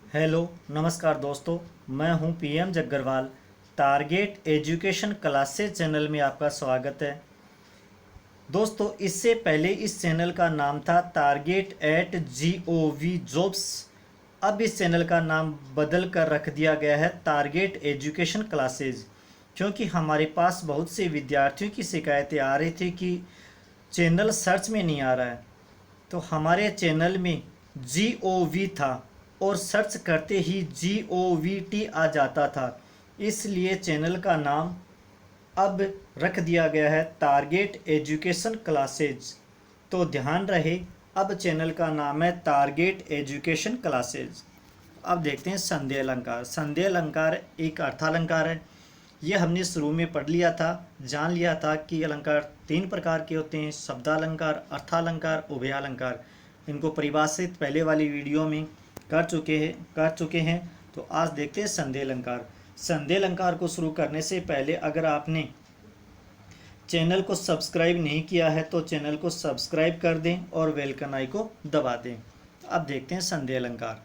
Hello नमस्कार दोस्तों। मैं हूं PM Jaggarwal. Target education classes channel में आपका स्वागत है। दोस्तों, इससे पहले इस चैनल का नाम था target@gov जॉब्स। अब इस चैनल का नाम बदल कर रख दिया गया है टारगेट एजुकेशन क्लासेज, क्योंकि हमारे पास बहुत से विद्यार्थियों की शिकायतें आ रही थी कि चैनल सर्च में नहीं आ रहा है। तो हमारे चैनल में GOV था और सर्च करते ही GOVT आ जाता था, इसलिए चैनल का नाम अब रख दिया गया है टारगेट एजुकेशन क्लासेज। तो ध्यान रहे, अब चैनल का नाम है टारगेट एजुकेशन क्लासेज। अब देखते हैं संदेह अलंकार। संदेह अलंकार एक अर्थालंकार है। ये हमने शुरू में पढ़ लिया था, जान लिया था कि अलंकार तीन प्रकार के होते हैं: शब्दालंकार, अर्थालंकार, उभयालंकार। इनको परिभाषित पहले वाली वीडियो में कर चुके हैं। तो आज देखते हैं संदेह अलंकार। संदेह अलंकार को शुरू करने से पहले अगर आपने चैनल को सब्सक्राइब नहीं किया है तो चैनल को सब्सक्राइब कर दें और बेल का आइकन को दबा दें। अब देखते हैं संदेह अलंकार।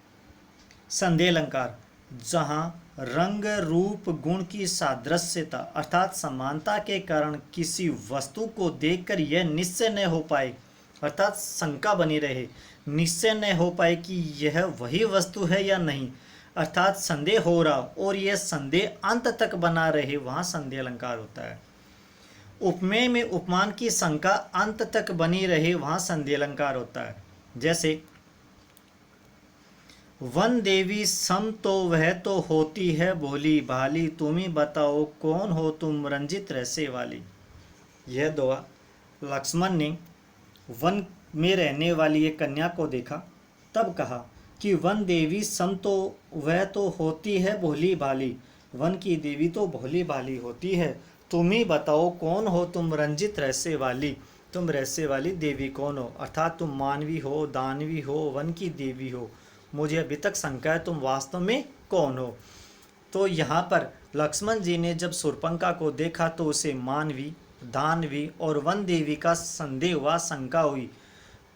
संदेह अलंकार जहाँ रंग रूप गुण की सादृश्यता अर्थात समानता के कारण किसी वस्तु को देखकर यह निश्चय न हो पाए, अर्थात शंका बनी रहे, निश्चय न हो पाए कि यह वही वस्तु है या नहीं, अर्थात संदेह हो रहा और यह संदेह अंत तक बना रहे, वहाँ संदेह अलंकार होता है। उपमेय में उपमान की शंका अंत तक बनी रहे, वहाँ संदेह अलंकार होता है। जैसे वन देवी सम तो वह तो होती है भोली भाली, तुम्हें बताओ कौन हो तुम रंजित रहसे वाली। यह दोहा लक्ष्मण ने वन में रहने वाली एक कन्या को देखा, तब कहा कि वन देवी सम तो वह तो होती है भोली भाली, वन की देवी तो भोली भाली होती है, तुम ही बताओ कौन हो तुम रंजित रहसे वाली, तुम रहसे वाली देवी कौन हो, अर्थात तुम मानवी हो, दानवी हो, वन की देवी हो, मुझे अभी तक शंका है तुम वास्तव में कौन हो। तो यहाँ पर लक्ष्मण जी ने जब शूर्पणखा को देखा तो उसे मानवी, दानवी और वन देवी का संदेह हुआ, शंका हुई।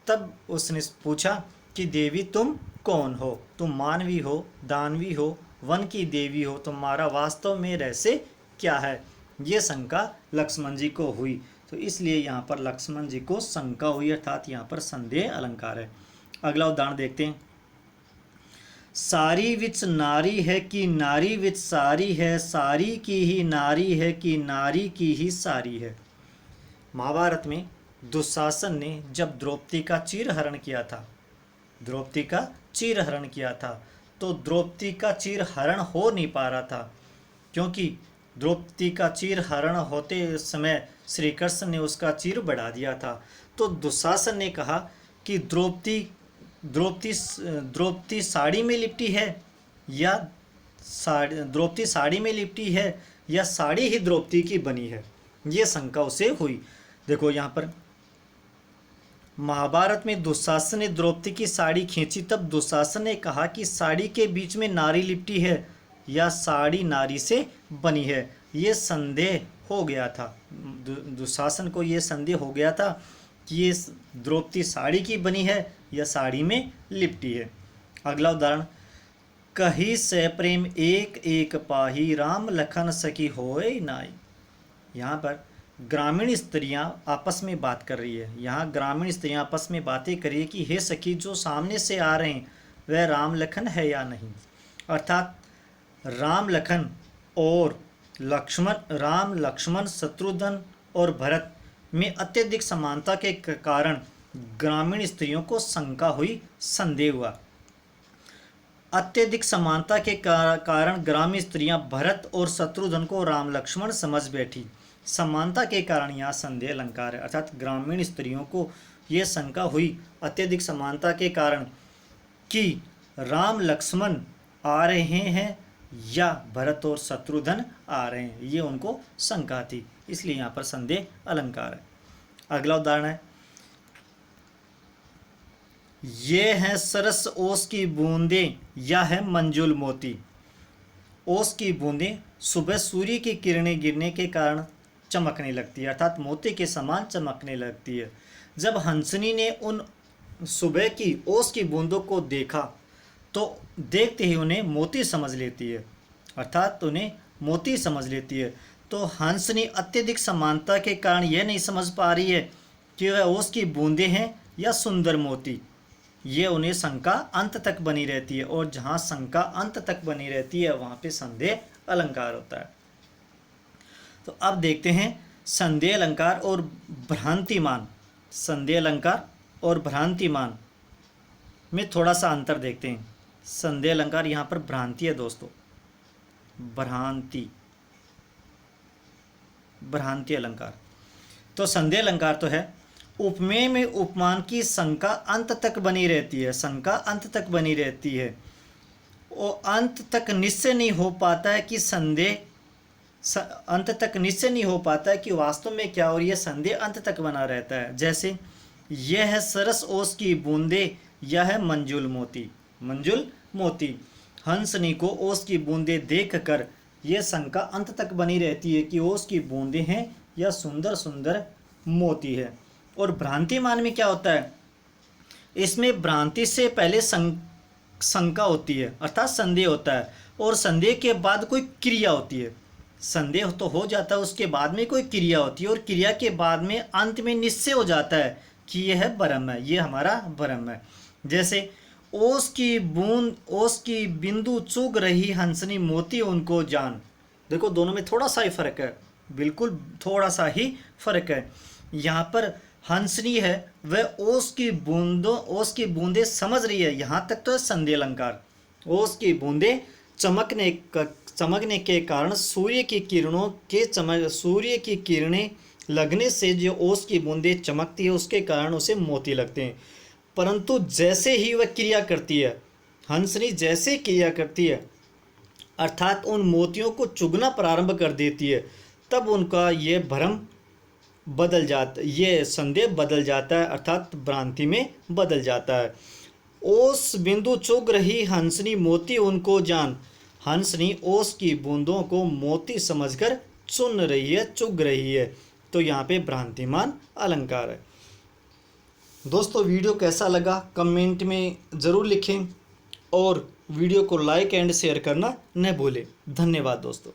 तब उसने पूछा कि देवी तुम कौन हो, तुम मानवी हो, दानवी हो, वन की देवी हो, तुम्हारा वास्तव में रहस्य क्या है। ये शंका लक्ष्मण जी को हुई, तो इसलिए यहाँ पर लक्ष्मण जी को शंका हुई, अर्थात यहाँ पर संदेह अलंकार है। अगला उदाहरण देखते हैं। सारी विच नारी है कि नारी विच सारी है, सारी की ही नारी है कि नारी की ही सारी है। महाभारत में दुशासन ने जब द्रौपदी का चीरहरण किया था, द्रौपदी का चीरहरण किया था, तो द्रौपदी का चीरहरण हो नहीं पा रहा था, क्योंकि द्रौपदी का चीरहरण होते समय श्री कृष्ण ने उसका चीर बढ़ा दिया था। तो दुशासन ने कहा कि द्रौपदी द्रौपदी द्रौपदी साड़ी में लिपटी है या द्रौपदी साड़ी में लिपटी है या साड़ी ही द्रौपदी की बनी है, ये शंका उसे हुई। देखो यहाँ पर महाभारत में दुशासन ने द्रौपदी की साड़ी खींची, तब दुशासन ने कहा कि साड़ी के बीच में नारी लिपटी है या साड़ी नारी से बनी है। ये संदेह हो गया था, दुशासन को ये संदेह हो गया था कि ये द्रौपदी साड़ी की बनी है या साड़ी में लिपटी है। अगला उदाहरण, कही से प्रेम एक एक पाही, राम लखन सखी होए नाई। यहाँ पर ग्रामीण स्त्रियाँ आपस में बात कर रही है। यहाँ ग्रामीण स्त्रियाँ आपस में बातें कर रही है कि हे सखी, जो सामने से आ रहे हैं वह राम लखन है या नहीं, अर्थात राम लखन और राम लक्ष्मण शत्रुघ्न और भरत में अत्यधिक समानता के कारण ग्रामीण स्त्रियों को शंका हुई, संदेह हुआ। अत्यधिक समानता के कारण ग्रामीण स्त्रियां भरत और शत्रुघ्न को राम लक्ष्मण समझ बैठी। समानता के कारण यहाँ संदेह अलंकार है, अर्थात ग्रामीण स्त्रियों को यह शंका हुई अत्यधिक समानता के कारण कि राम लक्ष्मण आ रहे हैं या भरत और शत्रुघ्न आ रहे हैं, ये उनको शंका थी, इसलिए यहाँ पर संदेह अलंकार है। अगला उदाहरण है, ये है सरस ओस की बूंदें या है मंजुल मोती। ओस की बूंदें सुबह सूर्य की किरणें गिरने के कारण चमकने लगती है, अर्थात मोती के समान चमकने लगती है। जब हंसनी ने उन सुबह की ओस की बूंदों को देखा तो देखते ही उन्हें मोती समझ लेती है, अर्थात उन्हें मोती समझ लेती है। तो हंसनी अत्यधिक समानता के कारण यह नहीं समझ पा रही है कि वह ओस की बूंदें हैं या सुंदर मोती। ये उन्हें शंका अंत तक बनी रहती है, और जहाँ शंका अंत तक बनी रहती है वहाँ पे संदेह अलंकार होता है। तो अब देखते हैं संदेह अलंकार और भ्रांतिमान। संदेह अलंकार और भ्रांतिमान में थोड़ा सा अंतर देखते हैं। संदेह अलंकार यहाँ पर भ्रांति है दोस्तों, भ्रांति अलंकार। तो संदेह अलंकार तो है उपमेय में उपमान की शंका अंत तक बनी रहती है, शंका अंत तक बनी रहती है, और अंत तक निश्चय नहीं हो पाता है कि अंत तक निश्चय नहीं हो पाता है कि वास्तव में क्या, और यह संदेह अंत तक बना रहता है। जैसे यह है सरस ओस की बूंदे, यह है मंजुल मोती। मंजुल मोती, हंसनी को ओस की बूंदे देखकर यह शंका अंत तक बनी रहती है कि ओस की बूंदे हैं या सुंदर सुंदर मोती है। और भ्रांतिमान में क्या होता है, इसमें भ्रांति से पहले शंका होती है, अर्थात संदेह होता है, और संदेह के बाद कोई क्रिया होती है। संदेह तो हो जाता है, उसके बाद में कोई क्रिया होती है, और क्रिया के बाद में अंत में निश्चय हो जाता है कि यह है ब्रह्म है, ये हमारा ब्रह्म है। जैसे ओस की बिंदु चुग रही हंसनी मोती उनको जान। देखो दोनों में थोड़ा सा ही फर्क है, बिल्कुल थोड़ा सा ही फर्क है। यहाँ पर हंसनी है वह ओस की बूंदें समझ रही है, यहाँ तक तो है संदेह अलंकार। ओस की बूंदें चमकने के कारण सूर्य की किरणें लगने से जो ओस की बूंदें चमकती है उसके कारण उसे मोती लगते हैं। परंतु जैसे ही वह क्रिया करती है, हंसनी जैसे क्रिया करती है, अर्थात उन मोतियों को चुगना प्रारंभ कर देती है, तब उनका ये भ्रम बदल जाता, ये संदेह बदल जाता है, अर्थात भ्रांति में बदल जाता है। ओस बिंदु चुग रही हंसनी मोती उनको जान। हंसनी ओस की बूंदों को मोती समझकर चुन रही है, चुग रही है। तो यहाँ पे भ्रांतिमान अलंकार है। दोस्तों वीडियो कैसा लगा कमेंट में ज़रूर लिखें, और वीडियो को लाइक एंड शेयर करना न भूलें। धन्यवाद दोस्तों।